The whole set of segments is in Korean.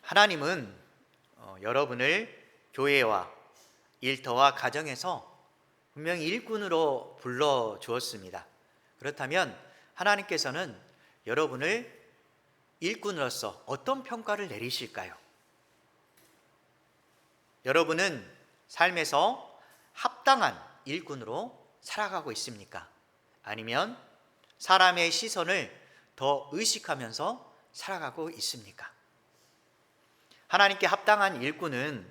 하나님은 여러분을 교회와 일터와 가정에서 분명히 일꾼으로 불러주었습니다. 그렇다면 하나님께서는 여러분을 일꾼으로서 어떤 평가를 내리실까요? 여러분은 삶에서 합당한 일꾼으로 살아가고 있습니까? 아니면 사람의 시선을 더 의식하면서 살아가고 있습니까? 하나님께 합당한 일꾼은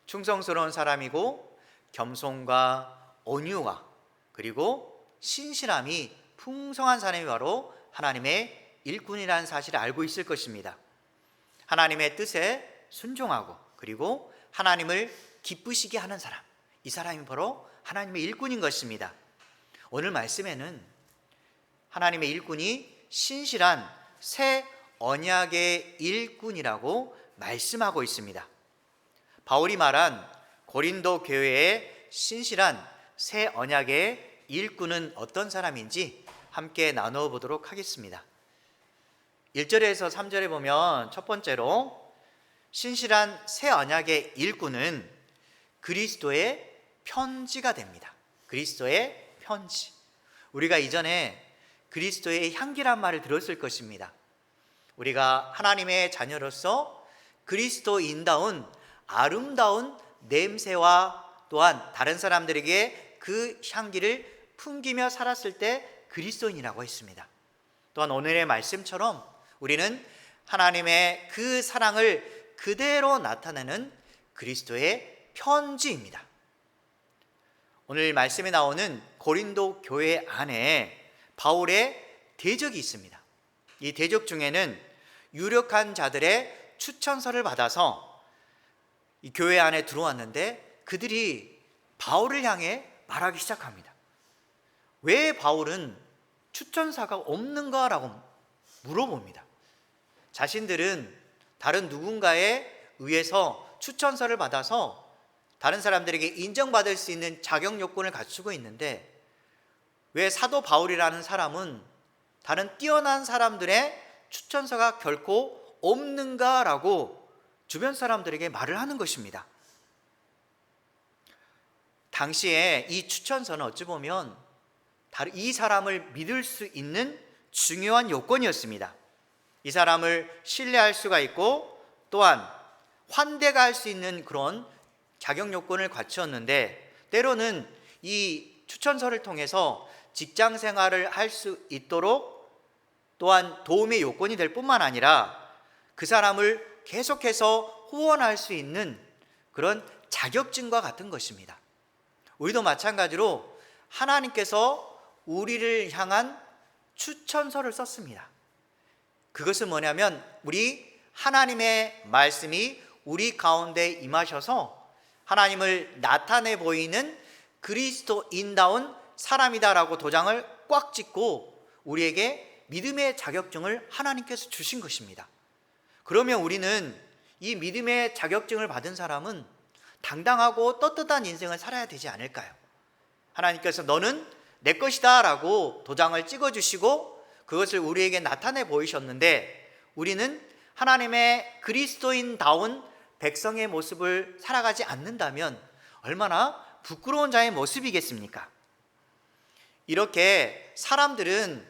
충성스러운 사람이고 겸손과 온유와 그리고 신실함이 풍성한 사람이 바로 하나님의 일꾼이라는 사실을 알고 있을 것입니다. 하나님의 뜻에 순종하고 그리고 하나님을 기쁘시게 하는 사람, 이 사람이 바로 하나님의 일꾼인 것입니다. 오늘 말씀에는 하나님의 일꾼이 신실한 새 언약의 일꾼이라고 말씀하고 있습니다. 바울이 말한 고린도 교회의 신실한 새 언약의 일꾼은 어떤 사람인지 함께 나누어 보도록 하겠습니다. 1절에서 3절에 보면 첫 번째로 신실한 새 언약의 일꾼은 그리스도의 편지가 됩니다. 그리스도의 편지. 우리가 이전에 그리스도의 향기란 말을 들었을 것입니다. 우리가 하나님의 자녀로서 그리스도인다운 아름다운 냄새와 또한 다른 사람들에게 그 향기를 풍기며 살았을 때 그리스도인이라고 했습니다. 또한 오늘의 말씀처럼 우리는 하나님의 그 사랑을 그대로 나타내는 그리스도의 편지입니다. 오늘 말씀에 나오는 고린도 교회 안에 바울의 대적이 있습니다. 이 대적 중에는 유력한 자들의 추천서를 받아서 이 교회 안에 들어왔는데 그들이 바울을 향해 말하기 시작합니다. 왜 바울은 추천사가 없는가라고 물어봅니다. 자신들은 다른 누군가에 의해서 추천서를 받아서 다른 사람들에게 인정받을 수 있는 자격 요건을 갖추고 있는데 왜 사도 바울이라는 사람은 다른 뛰어난 사람들의 추천서가 결코 없는가라고 주변 사람들에게 말을 하는 것입니다. 당시에 이 추천서는 어찌 보면 이 사람을 믿을 수 있는 중요한 요건이었습니다. 이 사람을 신뢰할 수가 있고 또한 환대가 할 수 있는 그런 자격 요건을 갖추었는데 때로는 이 추천서를 통해서 직장 생활을 할 수 있도록 또한 도움의 요건이 될 뿐만 아니라 그 사람을 계속해서 후원할 수 있는 그런 자격증과 같은 것입니다. 우리도 마찬가지로 하나님께서 우리를 향한 추천서를 썼습니다. 그것은 뭐냐면 우리 하나님의 말씀이 우리 가운데 임하셔서 하나님을 나타내 보이는 그리스도인다운 사람이다라고 도장을 꽉 찍고 우리에게 믿음의 자격증을 하나님께서 주신 것입니다. 그러면 우리는 이 믿음의 자격증을 받은 사람은 당당하고 떳떳한 인생을 살아야 되지 않을까요? 하나님께서 너는 내 것이다 라고 도장을 찍어주시고 그것을 우리에게 나타내 보이셨는데 우리는 하나님의 그리스도인다운 백성의 모습을 살아가지 않는다면 얼마나 부끄러운 자의 모습이겠습니까? 이렇게 사람들은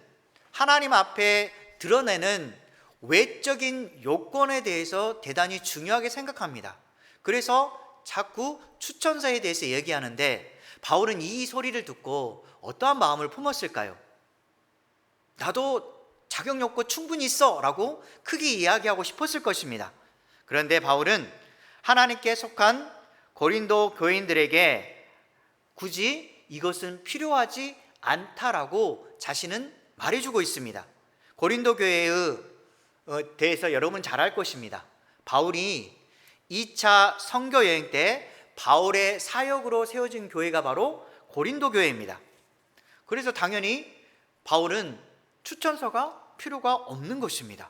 하나님 앞에 드러내는 외적인 요건에 대해서 대단히 중요하게 생각합니다. 그래서 자꾸 추천서에 대해서 얘기하는데 바울은 이 소리를 듣고 어떠한 마음을 품었을까요? 나도 자격 요건 충분히 있어 라고 크게 이야기하고 싶었을 것입니다. 그런데 바울은 하나님께 속한 고린도 교인들에게 굳이 이것은 필요하지 않다라고 자신은 말해주고 있습니다. 고린도 교회에 대해서 여러분 잘 알 것입니다. 바울이 2차 선교 여행 때 바울의 사역으로 세워진 교회가 바로 고린도 교회입니다. 그래서 당연히 바울은 추천서가 필요가 없는 것입니다.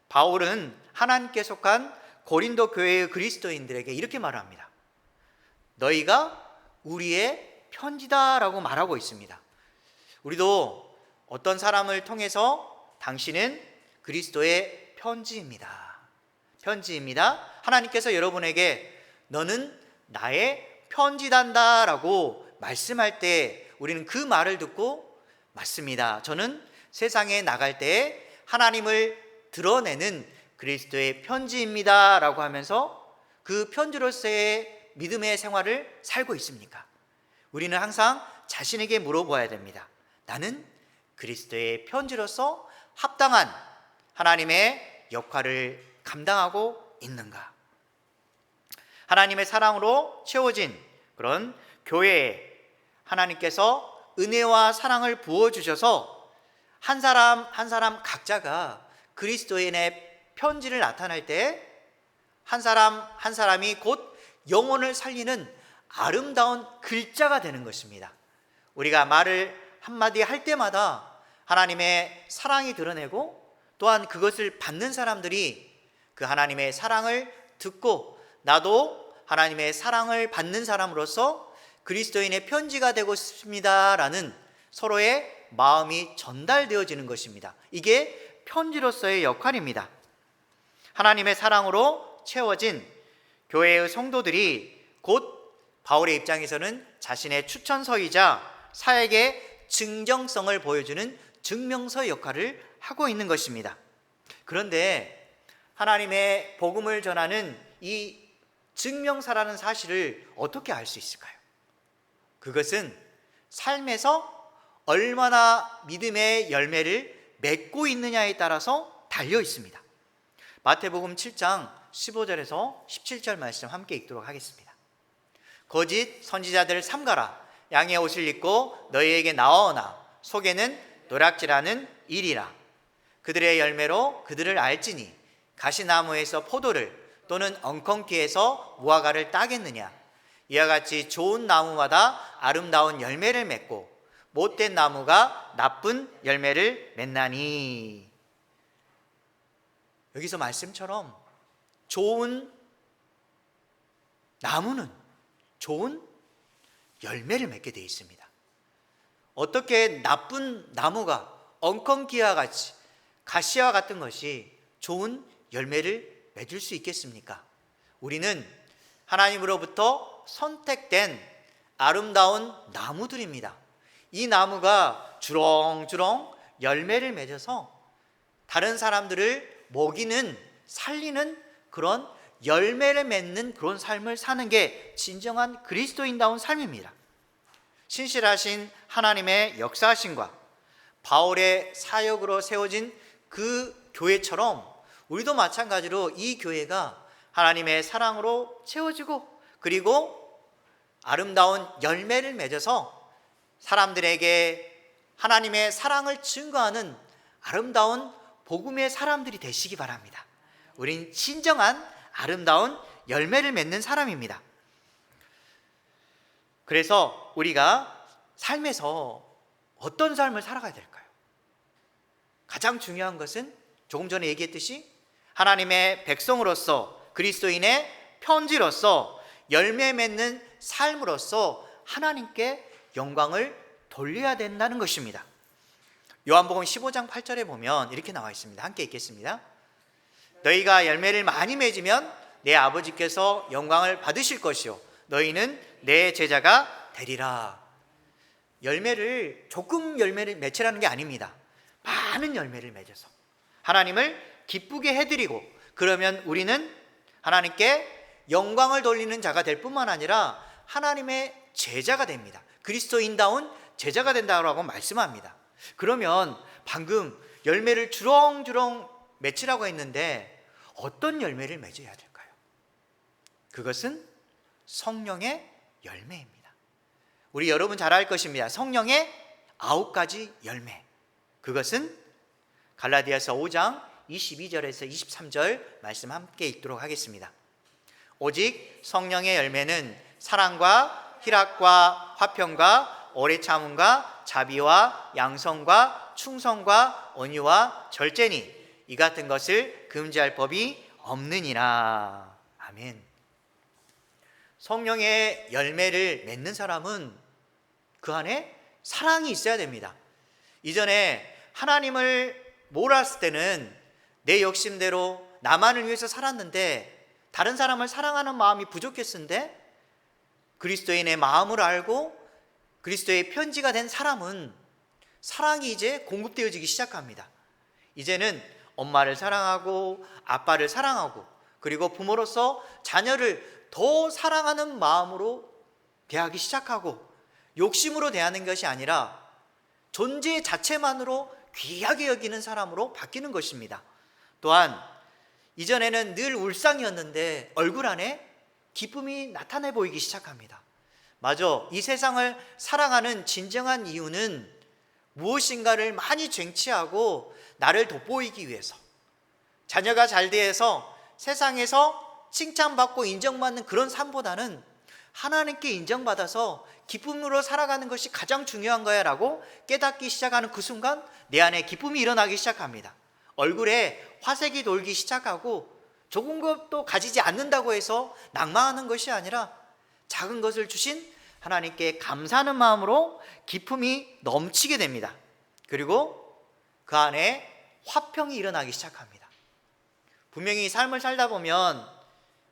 바울은 하나님께 속한 고린도 교회의 그리스도인들에게 이렇게 말합니다. 너희가 우리의 편지다라고 말하고 있습니다. 우리도 어떤 사람을 통해서 당신은 그리스도의 편지입니다. 편지입니다. 하나님께서 여러분에게 너는 나의 편지단다 라고 말씀할 때 우리는 그 말을 듣고 맞습니다. 저는 세상에 나갈 때 하나님을 드러내는 그리스도의 편지입니다 라고 하면서 그 편지로서의 믿음의 생활을 살고 있습니까? 우리는 항상 자신에게 물어보아야 됩니다. 나는 그리스도의 편지로서 합당한 하나님의 역할을 감당하고 있는가? 하나님의 사랑으로 채워진 그런 교회에 하나님께서 은혜와 사랑을 부어주셔서 한 사람 한 사람 각자가 그리스도인의 편지를 나타낼 때 한 사람 한 사람이 곧 영혼을 살리는 아름다운 글자가 되는 것입니다. 우리가 말을 한마디 할 때마다 하나님의 사랑이 드러내고 또한 그것을 받는 사람들이 그 하나님의 사랑을 듣고 나도 하나님의 사랑을 받는 사람으로서 그리스도인의 편지가 되고 싶습니다라는 서로의 마음이 전달되어지는 것입니다. 이게 편지로서의 역할입니다. 하나님의 사랑으로 채워진 교회의 성도들이 곧 바울의 입장에서는 자신의 추천서이자 사역의 증정성을 보여주는 증명서 역할을 하고 있는 것입니다. 그런데 하나님의 복음을 전하는 이 증명사라는 사실을 어떻게 알 수 있을까요? 그것은 삶에서 얼마나 믿음의 열매를 맺고 있느냐에 따라서 달려 있습니다. 마태복음 7장 15절에서 17절 말씀 함께 읽도록 하겠습니다. 거짓 선지자들을 삼가라. 양의 옷을 입고 너희에게 나와오나 속에는 노략질하는 일이라. 그들의 열매로 그들을 알지니 가시나무에서 포도를 또는 엉겅퀴에서 무화과를 따겠느냐. 이와 같이 좋은 나무마다 아름다운 열매를 맺고 못된 나무가 나쁜 열매를 맺나니. 여기서 말씀처럼 좋은 나무는 좋은 열매를 맺게 되어 있습니다. 어떻게 나쁜 나무가 엉겅퀴와 같이 가시와 같은 것이 좋은 열매를 맺을 수 있겠습니까? 우리는 하나님으로부터 선택된 아름다운 나무들입니다. 이 나무가 주렁주렁 열매를 맺어서 다른 사람들을 먹이는, 살리는 그런 열매를 맺는 그런 삶을 사는 게 진정한 그리스도인다운 삶입니다. 신실하신 하나님의 역사하심과 바울의 사역으로 세워진 그 교회처럼 우리도 마찬가지로 이 교회가 하나님의 사랑으로 채워지고 그리고 아름다운 열매를 맺어서 사람들에게 하나님의 사랑을 증거하는 아름다운 복음의 사람들이 되시기 바랍니다. 우린 진정한 아름다운 열매를 맺는 사람입니다. 그래서 우리가 삶에서 어떤 삶을 살아가야 될까요? 가장 중요한 것은 조금 전에 얘기했듯이 하나님의 백성으로서 그리스도인의 편지로서 열매 맺는 삶으로서 하나님께 영광을 돌려야 된다는 것입니다. 요한복음 15장 8절에 보면 이렇게 나와 있습니다. 함께 읽겠습니다. 너희가 열매를 많이 맺으면 내 아버지께서 영광을 받으실 것이요 너희는 내 제자가 되리라. 열매를 조금 열매를 맺으라는 게 아닙니다. 많은 열매를 맺어서 하나님을 기쁘게 해드리고 그러면 우리는 하나님께 영광을 돌리는 자가 될 뿐만 아니라 하나님의 제자가 됩니다. 그리스도인다운 제자가 된다고 말씀합니다. 그러면 방금 열매를 주렁주렁 맺으라고 했는데 어떤 열매를 맺어야 될까요? 그것은 성령의 열매입니다. 우리 여러분 잘 알 것입니다. 성령의 9가지 열매. 그것은 갈라디아서 5장 22절에서 23절 말씀 함께 읽도록 하겠습니다. 오직 성령의 열매는 사랑과 희락과 화평과 오래 참음과 자비와 양성과 충성과 온유와 절제니 이 같은 것을 금지할 법이 없느니라. 아멘. 성령의 열매를 맺는 사람은 그 안에 사랑이 있어야 됩니다. 이전에 하나님을 몰았을 때는 내 욕심대로 나만을 위해서 살았는데 다른 사람을 사랑하는 마음이 부족했는데 그리스도인의 마음을 알고 그리스도의 편지가 된 사람은 사랑이 이제 공급되어지기 시작합니다. 이제는 엄마를 사랑하고 아빠를 사랑하고 그리고 부모로서 자녀를 더 사랑하는 마음으로 대하기 시작하고 욕심으로 대하는 것이 아니라 존재 자체만으로 귀하게 여기는 사람으로 바뀌는 것입니다. 또한 이전에는 늘 울상이었는데 얼굴 안에 기쁨이 나타내 보이기 시작합니다. 맞아, 이 세상을 사랑하는 진정한 이유는 무엇인가를 많이 쟁취하고 나를 돋보이기 위해서, 자녀가 잘 돼서 세상에서 칭찬받고 인정받는 그런 삶보다는 하나님께 인정받아서 기쁨으로 살아가는 것이 가장 중요한 거야 라고 깨닫기 시작하는 그 순간 내 안에 기쁨이 일어나기 시작합니다. 얼굴에 화색이 돌기 시작하고 조금 것도 가지지 않는다고 해서 낭망하는 것이 아니라 작은 것을 주신 하나님께 감사하는 마음으로 기쁨이 넘치게 됩니다. 그리고 그 안에 화평이 일어나기 시작합니다. 분명히 삶을 살다 보면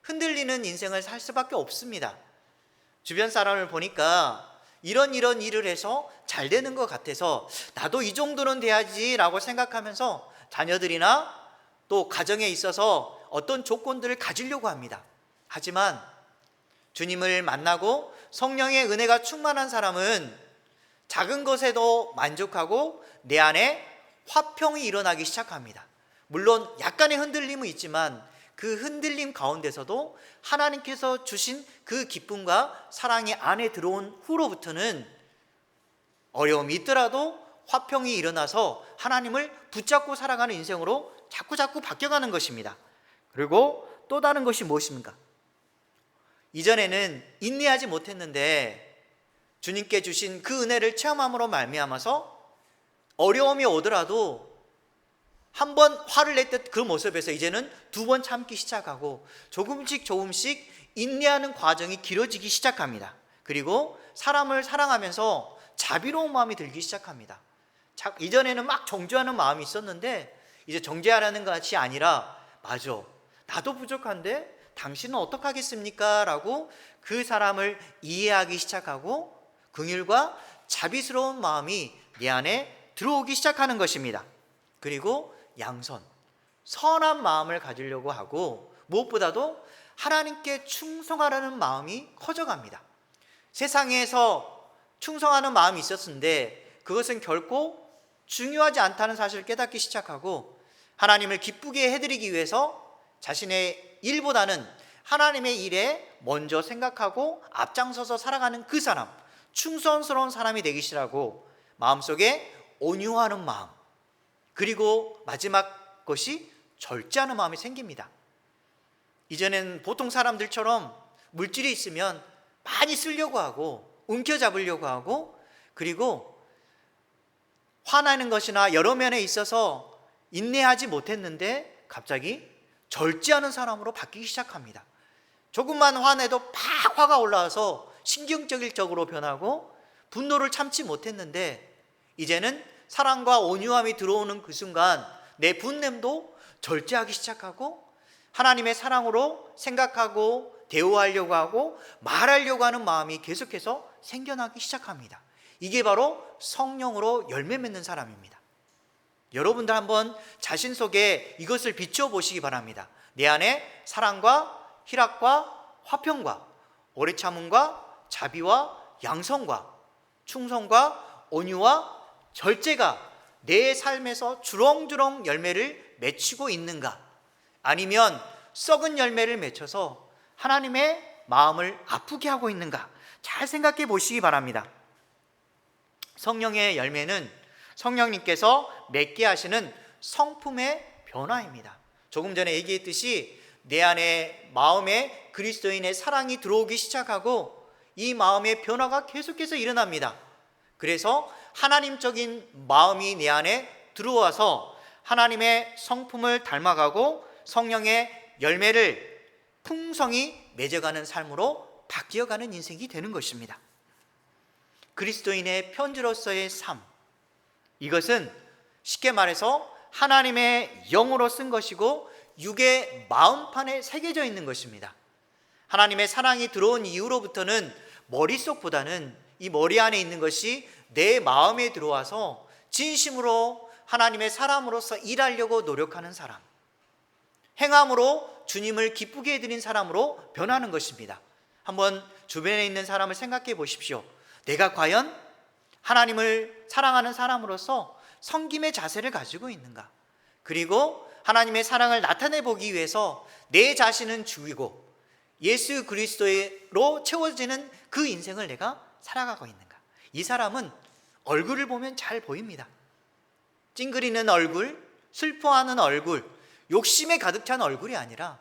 흔들리는 인생을 살 수밖에 없습니다. 주변 사람을 보니까 이런 일을 해서 잘 되는 것 같아서 나도 이 정도는 돼야지 라고 생각하면서 자녀들이나 또 가정에 있어서 어떤 조건들을 가지려고 합니다. 하지만 주님을 만나고 성령의 은혜가 충만한 사람은 작은 것에도 만족하고 내 안에 화평이 일어나기 시작합니다. 물론 약간의 흔들림은 있지만 그 흔들림 가운데서도 하나님께서 주신 그 기쁨과 사랑이 안에 들어온 후로부터는 어려움이 있더라도 화평이 일어나서 하나님을 붙잡고 살아가는 인생으로 자꾸 바뀌어가는 것입니다. 그리고 또 다른 것이 무엇입니까? 이전에는 인내하지 못했는데 주님께 주신 그 은혜를 체험함으로 말미암아서 어려움이 오더라도 한 번 화를 냈던 그 모습에서 이제는 두 번 참기 시작하고 조금씩 인내하는 과정이 길어지기 시작합니다. 그리고 사람을 사랑하면서 자비로운 마음이 들기 시작합니다. 이전에는 막 정죄하는 마음이 있었는데 이제 정죄하라는 것이 아니라 맞아, 나도 부족한데 당신은 어떡하겠습니까? 라고 그 사람을 이해하기 시작하고 긍휼과 자비스러운 마음이 내 안에 들어오기 시작하는 것입니다. 그리고 양선, 선한 마음을 가지려고 하고 무엇보다도 하나님께 충성하라는 마음이 커져갑니다. 세상에서 충성하는 마음이 있었는데 그것은 결코 중요하지 않다는 사실을 깨닫기 시작하고 하나님을 기쁘게 해드리기 위해서 자신의 일보다는 하나님의 일에 먼저 생각하고 앞장서서 살아가는 그 사람, 충성스러운 사람이 되기 시작하고 마음속에 온유하는 마음, 그리고 마지막 것이 절제하는 마음이 생깁니다. 이전엔 보통 사람들처럼 물질이 있으면 많이 쓰려고 하고 움켜잡으려고 하고 그리고 화나는 것이나 여러 면에 있어서 인내하지 못했는데 갑자기 절제하는 사람으로 바뀌기 시작합니다. 조금만 화내도 막 화가 올라와서 신경적으로 변하고 분노를 참지 못했는데 이제는 사랑과 온유함이 들어오는 그 순간 내 분냄도 절제하기 시작하고 하나님의 사랑으로 생각하고 대우하려고 하고 말하려고 하는 마음이 계속해서 생겨나기 시작합니다. 이게 바로 성령으로 열매 맺는 사람입니다. 여러분들 한번 자신 속에 이것을 비추어 보시기 바랍니다. 내 안에 사랑과 희락과 화평과 오래 참음과 자비와 양성과 충성과 온유와 절제가 내 삶에서 주렁주렁 열매를 맺히고 있는가? 아니면 썩은 열매를 맺혀서 하나님의 마음을 아프게 하고 있는가? 잘 생각해 보시기 바랍니다. 성령의 열매는 성령님께서 맺게 하시는 성품의 변화입니다. 조금 전에 얘기했듯이 내 안에 마음에 그리스도인의 사랑이 들어오기 시작하고 이 마음의 변화가 계속해서 일어납니다. 그래서 하나님적인 마음이 내 안에 들어와서 하나님의 성품을 닮아가고 성령의 열매를 풍성히 맺어가는 삶으로 바뀌어가는 인생이 되는 것입니다. 그리스도인의 편지로서의 삶, 이것은 쉽게 말해서 하나님의 영으로 쓴 것이고 육의 마음판에 새겨져 있는 것입니다. 하나님의 사랑이 들어온 이후로부터는 머릿속보다는 이 머리 안에 있는 것이 내 마음에 들어와서 진심으로 하나님의 사람으로서 일하려고 노력하는 사람, 행함으로 주님을 기쁘게 해드린 사람으로 변하는 것입니다. 한번 주변에 있는 사람을 생각해 보십시오. 내가 과연 하나님을 사랑하는 사람으로서 섬김의 자세를 가지고 있는가? 그리고 하나님의 사랑을 나타내 보기 위해서 내 자신은 죽이고 예수 그리스도로 채워지는 그 인생을 내가 살아가고 있는가? 이 사람은 얼굴을 보면 잘 보입니다. 찡그리는 얼굴, 슬퍼하는 얼굴, 욕심에 가득 찬 얼굴이 아니라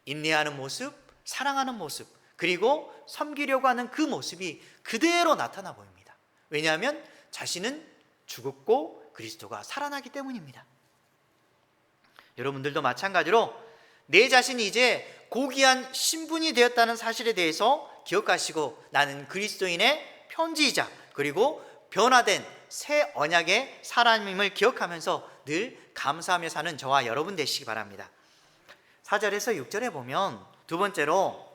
인내하는 모습, 사랑하는 모습, 그리고 섬기려고 하는 그 모습이 그대로 나타나 보입니다. 왜냐하면 자신은 죽었고 그리스도가 살아나기 때문입니다. 여러분들도 마찬가지로 내 자신이 이제 고귀한 신분이 되었다는 사실에 대해서 기억하시고 나는 그리스도인의 편지이자 그리고 변화된 새 언약의 사람임을 기억하면서 늘 감사하며 사는 저와 여러분 되시기 바랍니다. 4절에서 6절에 보면 두 번째로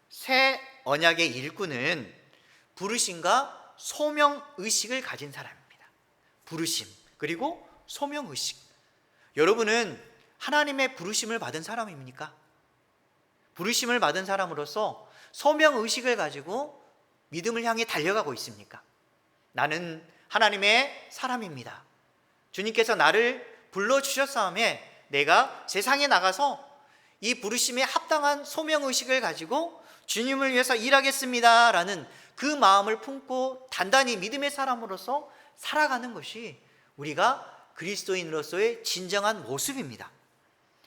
새 언약의 일꾼은 부르심과 소명의식을 가진 사람입니다. 부르심 그리고 소명의식. 여러분은 하나님의 부르심을 받은 사람입니까? 부르심을 받은 사람으로서 소명의식을 가지고 믿음을 향해 달려가고 있습니까? 나는 하나님의 사람입니다. 주님께서 나를 불러주셨사오매 내가 세상에 나가서 이 부르심에 합당한 소명의식을 가지고 주님을 위해서 일하겠습니다 라는 그 마음을 품고 단단히 믿음의 사람으로서 살아가는 것이 우리가 그리스도인으로서의 진정한 모습입니다.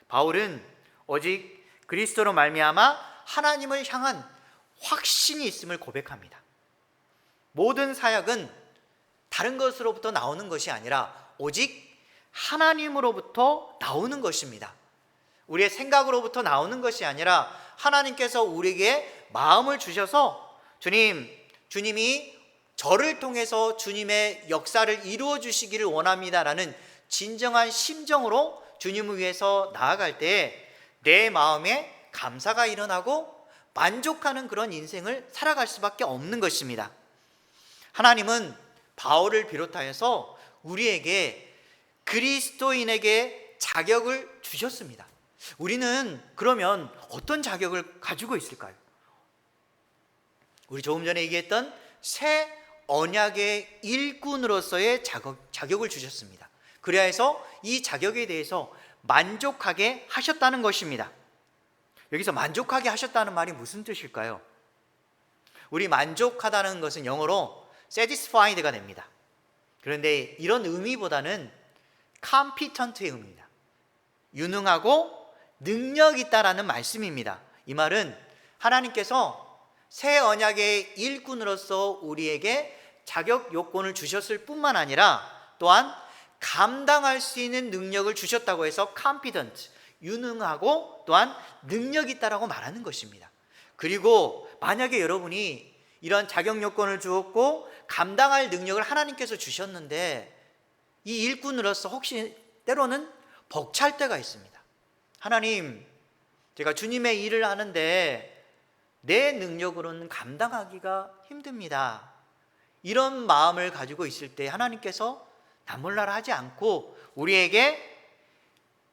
바울은 오직 그리스도로 말미암아 하나님을 향한 확신이 있음을 고백합니다. 모든 사역은 다른 것으로부터 나오는 것이 아니라 오직 하나님으로부터 나오는 것입니다. 우리의 생각으로부터 나오는 것이 아니라 하나님께서 우리에게 마음을 주셔서 주님이 저를 통해서 주님의 역사를 이루어 주시기를 원합니다라는 진정한 심정으로 주님을 위해서 나아갈 때 내 마음에 감사가 일어나고 만족하는 그런 인생을 살아갈 수밖에 없는 것입니다. 하나님은 바울을 비롯하여서 우리에게 그리스도인에게 자격을 주셨습니다. 우리는 그러면 어떤 자격을 가지고 있을까요? 우리 조금 전에 얘기했던 새 언약의 일꾼으로서의 자격을 주셨습니다. 그래야 해서 이 자격에 대해서 만족하게 하셨다는 것입니다. 여기서 만족하게 하셨다는 말이 무슨 뜻일까요? 우리 만족하다는 것은 영어로 satisfied가 됩니다. 그런데 이런 의미보다는 competent의 의미입니다. 유능하고 능력 있다라는 말씀입니다. 이 말은 하나님께서 새 언약의 일꾼으로서 우리에게 자격 요건을 주셨을 뿐만 아니라 또한 감당할 수 있는 능력을 주셨다고 해서 competent, 유능하고 또한 능력 있다라고 말하는 것입니다. 그리고 만약에 여러분이 이런 자격 요건을 주었고 감당할 능력을 하나님께서 주셨는데 이 일꾼으로서 혹시 때로는 벅찰 때가 있습니다. 하나님, 제가 주님의 일을 하는데 내 능력으로는 감당하기가 힘듭니다. 이런 마음을 가지고 있을 때 하나님께서 나 몰라라 하지 않고 우리에게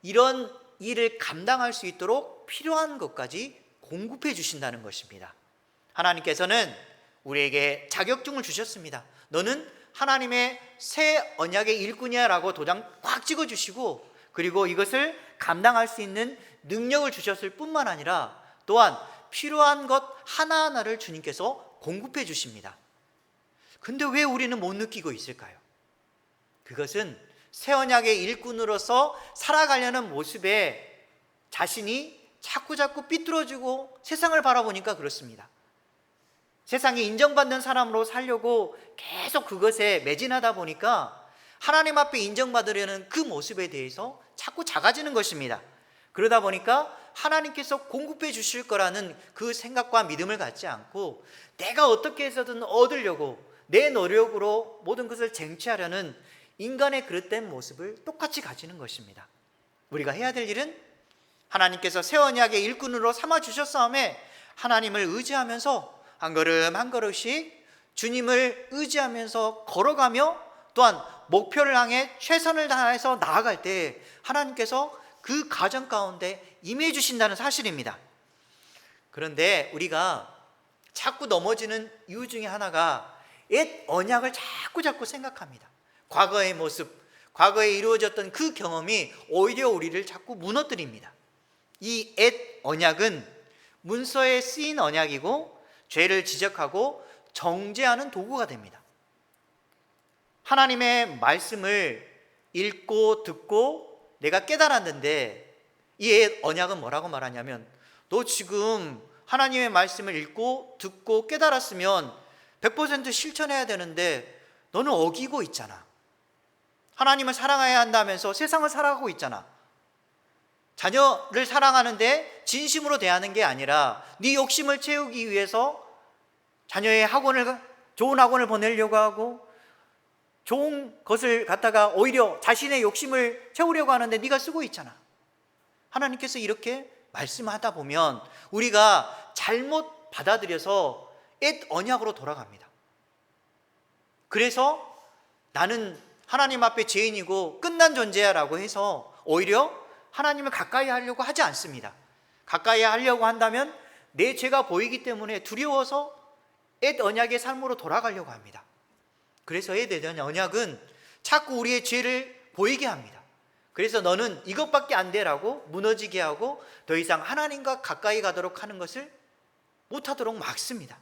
이런 일을 감당할 수 있도록 필요한 것까지 공급해 주신다는 것입니다. 하나님께서는 우리에게 자격증을 주셨습니다. 너는 하나님의 새 언약의 일꾼이야 라고 도장 꽉 찍어 주시고 그리고 이것을 감당할 수 있는 능력을 주셨을 뿐만 아니라 또한 필요한 것 하나하나를 주님께서 공급해 주십니다. 근데 왜 우리는 못 느끼고 있을까요? 그것은 새 언약의 일꾼으로서 살아가려는 모습에 자신이 자꾸 삐뚤어지고 세상을 바라보니까 그렇습니다. 세상에 인정받는 사람으로 살려고 계속 그것에 매진하다 보니까 하나님 앞에 인정받으려는 그 모습에 대해서 자꾸 작아지는 것입니다. 그러다 보니까 하나님께서 공급해 주실 거라는 그 생각과 믿음을 갖지 않고 내가 어떻게 해서든 얻으려고 내 노력으로 모든 것을 쟁취하려는 인간의 그릇된 모습을 똑같이 가지는 것입니다. 우리가 해야 될 일은 하나님께서 새 언약의 일꾼으로 삼아주셨사오매 하나님을 의지하면서 한 걸음 한 걸음씩 주님을 의지하면서 걸어가며 또한 목표를 향해 최선을 다해서 나아갈 때 하나님께서 그 과정 가운데 임해 주신다는 사실입니다. 그런데 우리가 자꾸 넘어지는 이유 중에 하나가 옛 언약을 자꾸 생각합니다. 과거의 모습, 과거에 이루어졌던 그 경험이 오히려 우리를 자꾸 무너뜨립니다. 이 옛 언약은 문서에 쓰인 언약이고 죄를 지적하고 정죄하는 도구가 됩니다. 하나님의 말씀을 읽고 듣고 내가 깨달았는데 이 옛 언약은 뭐라고 말하냐면 너 지금 하나님의 말씀을 읽고 듣고 깨달았으면 100% 실천해야 되는데 너는 어기고 있잖아. 하나님을 사랑해야 한다면서 세상을 살아가고 있잖아. 자녀를 사랑하는데 진심으로 대하는 게 아니라 네 욕심을 채우기 위해서 자녀의 좋은 학원을 보내려고 하고 좋은 것을 갖다가 오히려 자신의 욕심을 채우려고 하는데 네가 쓰고 있잖아. 하나님께서 이렇게 말씀하다 보면 우리가 잘못 받아들여서 옛 언약으로 돌아갑니다. 그래서 나는 하나님 앞에 죄인이고 끝난 존재야라고 해서 오히려 하나님을 가까이 하려고 하지 않습니다. 가까이 하려고 한다면 내 죄가 보이기 때문에 두려워서 옛 언약의 삶으로 돌아가려고 합니다. 그래서 옛 언약은 자꾸 우리의 죄를 보이게 합니다. 그래서 너는 이것밖에 안 돼라고 무너지게 하고 더 이상 하나님과 가까이 가도록 하는 것을 못하도록 막습니다.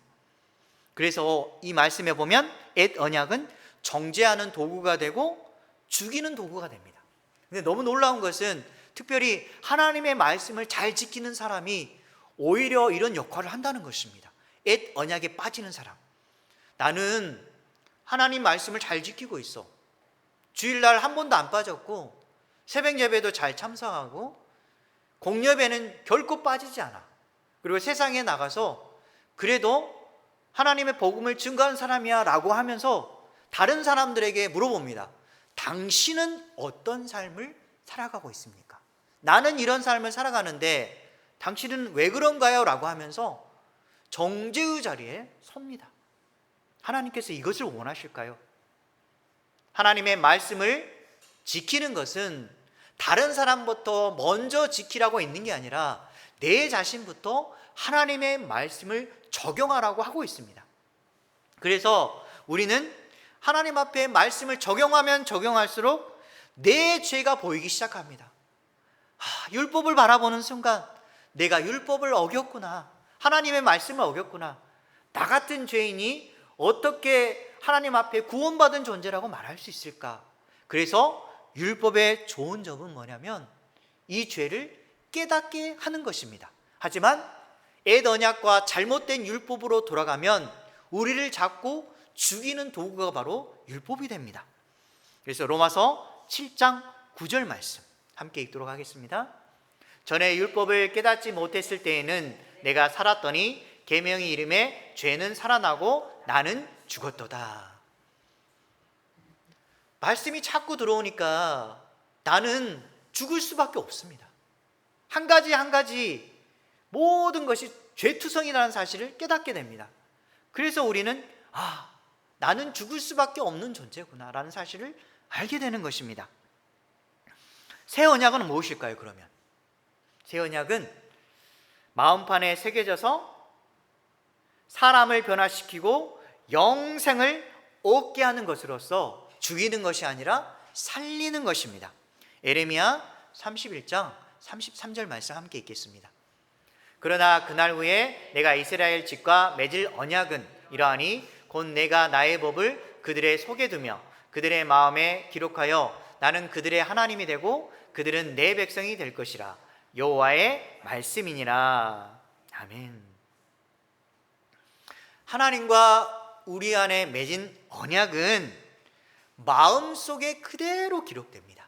그래서 이 말씀에 보면 옛 언약은 정죄하는 도구가 되고 죽이는 도구가 됩니다. 근데 너무 놀라운 것은 특별히 하나님의 말씀을 잘 지키는 사람이 오히려 이런 역할을 한다는 것입니다. 옛 언약에 빠지는 사람. 나는 하나님 말씀을 잘 지키고 있어. 주일날 한 번도 안 빠졌고 새벽 예배도 잘 참석하고 공예배는 결코 빠지지 않아. 그리고 세상에 나가서 그래도 하나님의 복음을 증거한 사람이야 라고 하면서 다른 사람들에게 물어봅니다. 당신은 어떤 삶을 살아가고 있습니까? 나는 이런 삶을 살아가는데 당신은 왜 그런가요? 라고 하면서 정죄의 자리에 섭니다. 하나님께서 이것을 원하실까요? 하나님의 말씀을 지키는 것은 다른 사람부터 먼저 지키라고 있는 게 아니라 내 자신부터 하나님의 말씀을 적용하라고 하고 있습니다. 그래서 우리는 하나님 앞에 말씀을 적용하면 적용할수록 내 죄가 보이기 시작합니다. 율법을 바라보는 순간 내가 율법을 어겼구나. 하나님의 말씀을 어겼구나. 나 같은 죄인이 어떻게 하나님 앞에 구원받은 존재라고 말할 수 있을까? 그래서 율법의 좋은 점은 뭐냐면 이 죄를 깨닫게 하는 것입니다. 하지만 옛 언약과 잘못된 율법으로 돌아가면 우리를 자꾸 죽이는 도구가 바로 율법이 됩니다. 그래서 로마서 7장 9절 말씀 함께 읽도록 하겠습니다. 전에 율법을 깨닫지 못했을 때에는 내가 살았더니 계명의 이름에 죄는 살아나고 나는 죽었도다. 말씀이 자꾸 들어오니까 나는 죽을 수밖에 없습니다. 한 가지 모든 것이 죄투성이라는 사실을 깨닫게 됩니다. 그래서 우리는 나는 죽을 수밖에 없는 존재구나 라는 사실을 알게 되는 것입니다. 새 언약은 무엇일까요? 그러면 새 언약은 마음판에 새겨져서 사람을 변화시키고 영생을 얻게 하는 것으로서 죽이는 것이 아니라 살리는 것입니다. 예레미야 31장 33절 말씀 함께 읽겠습니다. 그러나 그날 후에 내가 이스라엘 집과 맺을 언약은 이러하니 곧 내가 나의 법을 그들의 속에 두며 그들의 마음에 기록하여 나는 그들의 하나님이 되고 그들은 내 백성이 될 것이라. 여호와의 말씀이니라. 아멘. 하나님과 우리 안에 맺은 언약은 마음속에 그대로 기록됩니다.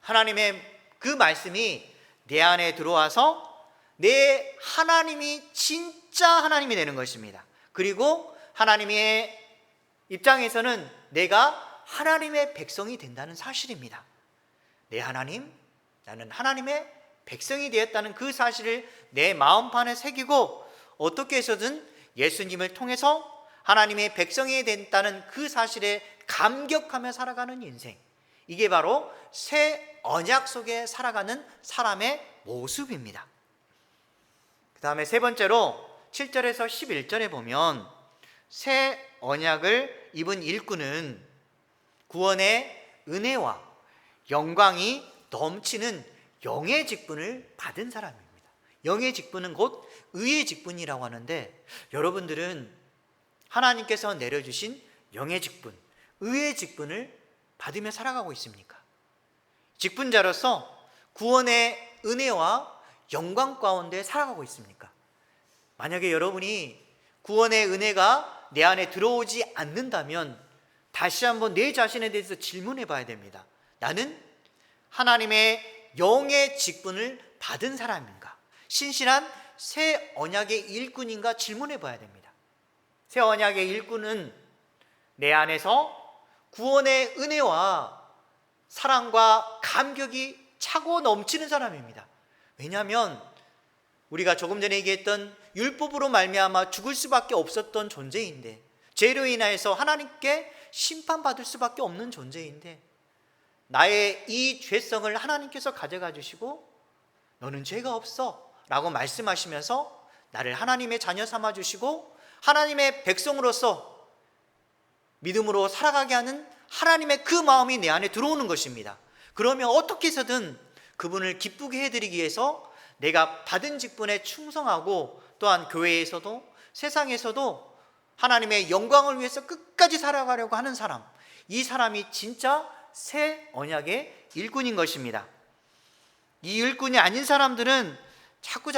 하나님의 그 말씀이 내 안에 들어와서 내 하나님이 진짜 하나님이 되는 것입니다. 그리고 하나님의 입장에서는 내가 하나님의 백성이 된다는 사실입니다. 내 하나님, 나는 하나님의 백성이 되었다는 그 사실을 내 마음판에 새기고 어떻게 해서든 예수님을 통해서 하나님의 백성이 됐다는 그 사실에 감격하며 살아가는 인생, 이게 바로 새 언약 속에 살아가는 사람의 모습입니다. 그 다음에 세 번째로 7절에서 11절에 보면 새 언약을 입은 일꾼은 구원의 은혜와 영광이 넘치는 영의 직분을 받은 사람입니다. 영의 직분은 곧 의의 직분이라고 하는데, 여러분들은 하나님께서 내려주신 영의 직분, 의의 직분을 받으며 살아가고 있습니까? 직분자로서 구원의 은혜와 영광 가운데 살아가고 있습니까? 만약에 여러분이 구원의 은혜가 내 안에 들어오지 않는다면 다시 한번 내 자신에 대해서 질문해 봐야 됩니다. 나는 하나님의 영의 직분을 받은 사람인가? 신실한 새 언약의 일꾼인가 질문해 봐야 됩니다. 새 언약의 일꾼은 내 안에서 구원의 은혜와 사랑과 감격이 차고 넘치는 사람입니다. 왜냐하면 우리가 조금 전에 얘기했던 율법으로 말미암아 죽을 수밖에 없었던 존재인데, 죄로 인하여서 하나님께 심판받을 수밖에 없는 존재인데, 나의 이 죄성을 하나님께서 가져가 주시고 너는 죄가 없어 라고 말씀하시면서 나를 하나님의 자녀 삼아 주시고 하나님의 백성으로서 믿음으로 살아가게 하는 하나님의 그 마음이 내 안에 들어오는 것입니다. 그러면 어떻게 해서든 그분을 기쁘게 해드리기 위해서 내가 받은 직분에 충성하고, 또한 교회에서도 세상에서도 하나님의 영광을 위해서 끝까지 살아가려고 하는 사람, 이 사람이 진짜 새 언약의 일꾼인 것입니다. 이 일꾼이 아닌 사람들은 자꾸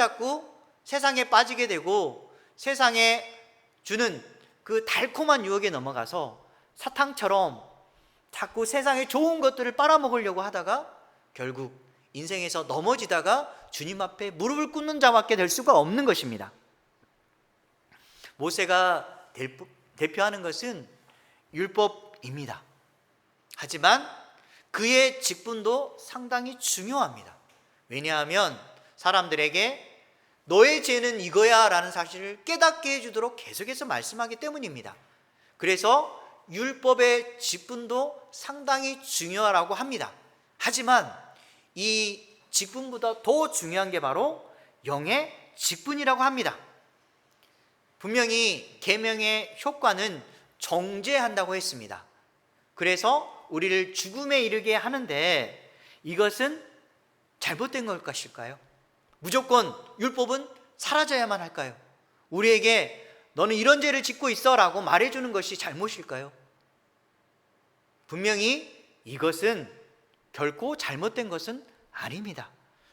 세상에 빠지게 되고 세상에 주는 그 달콤한 유혹에 넘어가서 사탕처럼 자꾸 세상의 좋은 것들을 빨아먹으려고 하다가 결국 인생에서 넘어지다가 주님 앞에 무릎을 꿇는 자밖에 될 수가 없는 것입니다. 모세가 대표하는 것은 율법입니다. 하지만 그의 직분도 상당히 중요합니다. 왜냐하면 사람들에게 너의 죄는 이거야 라는 사실을 깨닫게 해주도록 계속해서 말씀하기 때문입니다. 그래서 율법의 직분도 상당히 중요하다고 합니다. 하지만 이 직분보다 더 중요한 게 바로 영의 직분이라고 합니다. 분명히 계명의 효과는 정죄한다고 했습니다. 그래서 우리를 죽음에 이르게 하는데 이것은 잘못된 것일까요? 무조건 율법은 사라져야만 할까요? 우리에게 너는 이런 죄를 짓고 있어 라고 말해주는 것이 잘못일까요? 분명히 이것은 결코 잘못된 것은 아닙니다.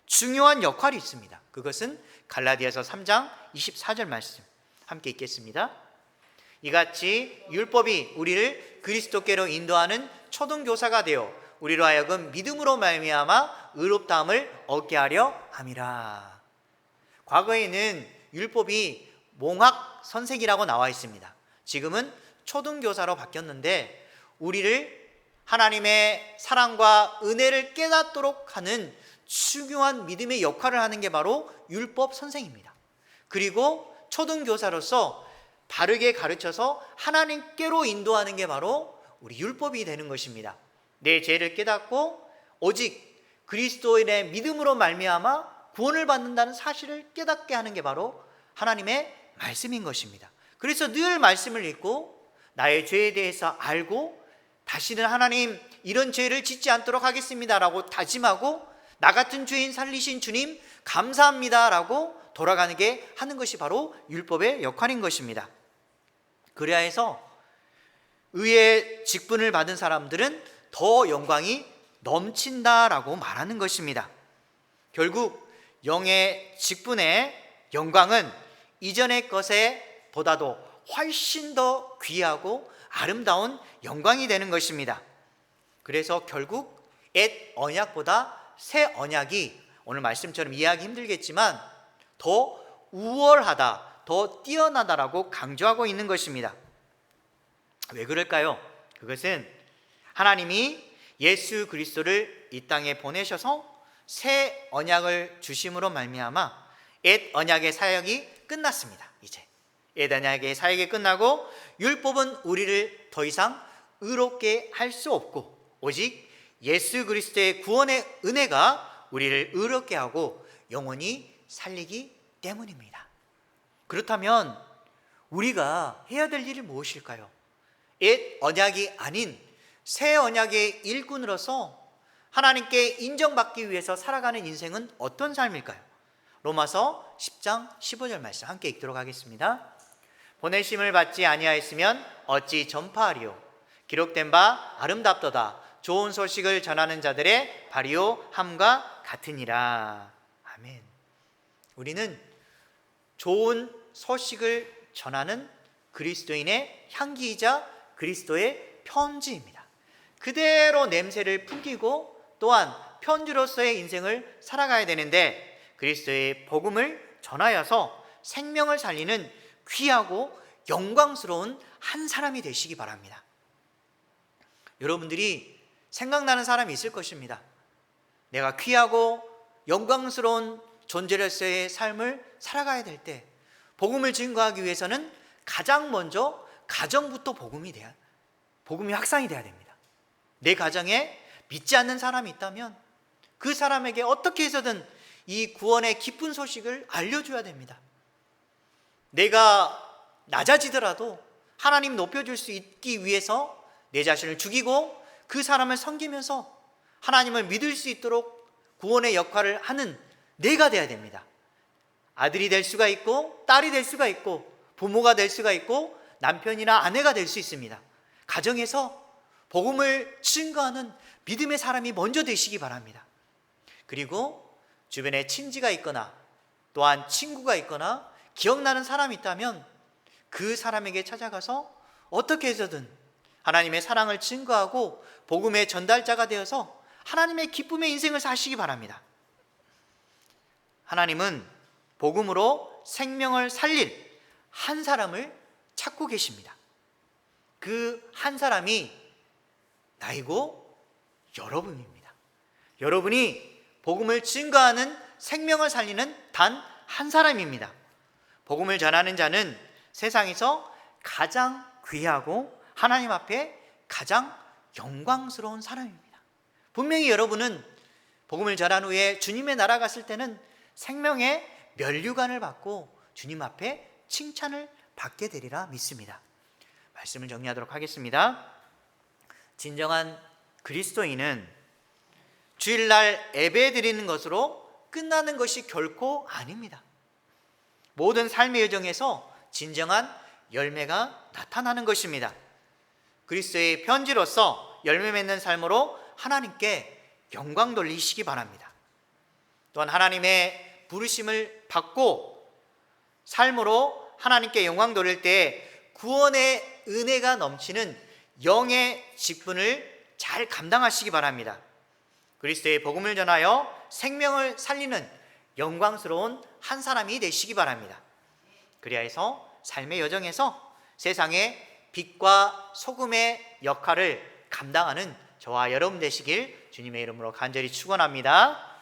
중요한 역할이 있습니다. 그것은 갈라디아서 3장 24절 말씀 함께 읽겠습니다. 이같이 율법이 우리를 그리스도께로 인도하는 초등교사가 되어 우리로 하여금 믿음으로 말미암아 의롭다함을 얻게 하려 함이라. 과거에는 율법이 몽학 선생이라고 나와 있습니다. 지금은 초등교사로 바뀌었는데 우리를 하나님의 사랑과 은혜를 깨닫도록 하는 중요한 믿음의 역할을 하는 게 바로 율법 선생입니다. 그리고 초등교사로서 바르게 가르쳐서 하나님께로 인도하는 게 바로 우리 율법이 되는 것입니다. 내 죄를 깨닫고 오직 그리스도인의 믿음으로 말미암아 구원을 받는다는 사실을 깨닫게 하는 게 바로 하나님의 말씀인 것입니다. 그래서 늘 말씀을 읽고 나의 죄에 대해서 알고 다시는 하나님 이런 죄를 짓지 않도록 하겠습니다라고 다짐하고 나 같은 죄인 살리신 주님 감사합니다라고 돌아가는 게 하는 것이 바로 율법의 역할인 것입니다. 그래야 해서 의의 직분을 받은 사람들은 더 영광이 넘친다라고 말하는 것입니다. 결국 영의 직분의 영광은 이전의 것에 보다도 훨씬 더 귀하고 아름다운 영광이 되는 것입니다. 그래서 결국 옛 언약보다 새 언약이 오늘 말씀처럼 이해하기 힘들겠지만 더 우월하다, 더 뛰어나다라고 강조하고 있는 것입니다. 왜 그럴까요? 그것은 하나님이 예수 그리스도를 이 땅에 보내셔서 새 언약을 주심으로 말미암아 옛 언약의 사역이 끝났습니다. 이제 옛 언약의 사역이 끝나고 율법은 우리를 더 이상 의롭게 할 수 없고 오직 예수 그리스도의 구원의 은혜가 우리를 의롭게 하고 영원히 살리기 때문입니다. 그렇다면 우리가 해야 될 일이 무엇일까요? 옛 언약이 아닌 새 언약의 일꾼으로서 하나님께 인정받기 위해서 살아가는 인생은 어떤 삶일까요? 로마서 10장 15절 말씀 함께 읽도록 하겠습니다. 보내심을 받지 아니하였으면 어찌 전파하리요? 기록된 바 아름답도다. 좋은 소식을 전하는 자들의 발이요 함과 같으니라. 아멘. 우리는 좋은 소식을 전하는 그리스도인의 향기이자 그리스도의 편지입니다. 그대로 냄새를 풍기고 또한 편지로서의 인생을 살아가야 되는데 그리스도의 복음을 전하여서 생명을 살리는 귀하고 영광스러운 한 사람이 되시기 바랍니다. 여러분들이 생각나는 사람이 있을 것입니다. 내가 귀하고 영광스러운 존재로서의 삶을 살아가야 될 때 복음을 증거하기 위해서는 가장 먼저 가정부터 복음이 확산이 돼야 됩니다. 내 가정에 믿지 않는 사람이 있다면 그 사람에게 어떻게 해서든 이 구원의 기쁜 소식을 알려줘야 됩니다. 내가 낮아지더라도 하나님 높여줄 수 있기 위해서 내 자신을 죽이고 그 사람을 섬기면서 하나님을 믿을 수 있도록 구원의 역할을 하는 내가 돼야 됩니다. 아들이 될 수가 있고 딸이 될 수가 있고 부모가 될 수가 있고 남편이나 아내가 될 수 있습니다. 가정에서 복음을 증거하는 믿음의 사람이 먼저 되시기 바랍니다. 그리고 주변에 친지가 있거나 또한 친구가 있거나 기억나는 사람이 있다면 그 사람에게 찾아가서 어떻게 해서든 하나님의 사랑을 증거하고 복음의 전달자가 되어서 하나님의 기쁨의 인생을 사시기 바랍니다. 하나님은 복음으로 생명을 살릴 한 사람을 찾고 계십니다. 그 한 사람이 나이고 여러분입니다. 여러분이 복음을 증거하는 생명을 살리는 단 한 사람입니다. 복음을 전하는 자는 세상에서 가장 귀하고 하나님 앞에 가장 영광스러운 사람입니다. 분명히 여러분은 복음을 전한 후에 주님의 나라 갔을 때는 생명의 면류관을 받고 주님 앞에 칭찬을 받게 되리라 믿습니다. 말씀을 정리하도록 하겠습니다. 진정한 그리스도인은 주일날 예배 드리는 것으로 끝나는 것이 결코 아닙니다. 모든 삶의 여정에서 진정한 열매가 나타나는 것입니다. 그리스도의 편지로서 열매 맺는 삶으로 하나님께 영광 돌리시기 바랍니다. 또한 하나님의 부르심을 받고 삶으로 하나님께 영광 돌릴 때 구원의 은혜가 넘치는 영의 직분을 잘 감당하시기 바랍니다. 그리스도의 복음을 전하여 생명을 살리는 영광스러운 한 사람이 되시기 바랍니다. 그리하여서 삶의 여정에서 세상의 빛과 소금의 역할을 감당하는 저와 여러분 되시길 주님의 이름으로 간절히 축원합니다.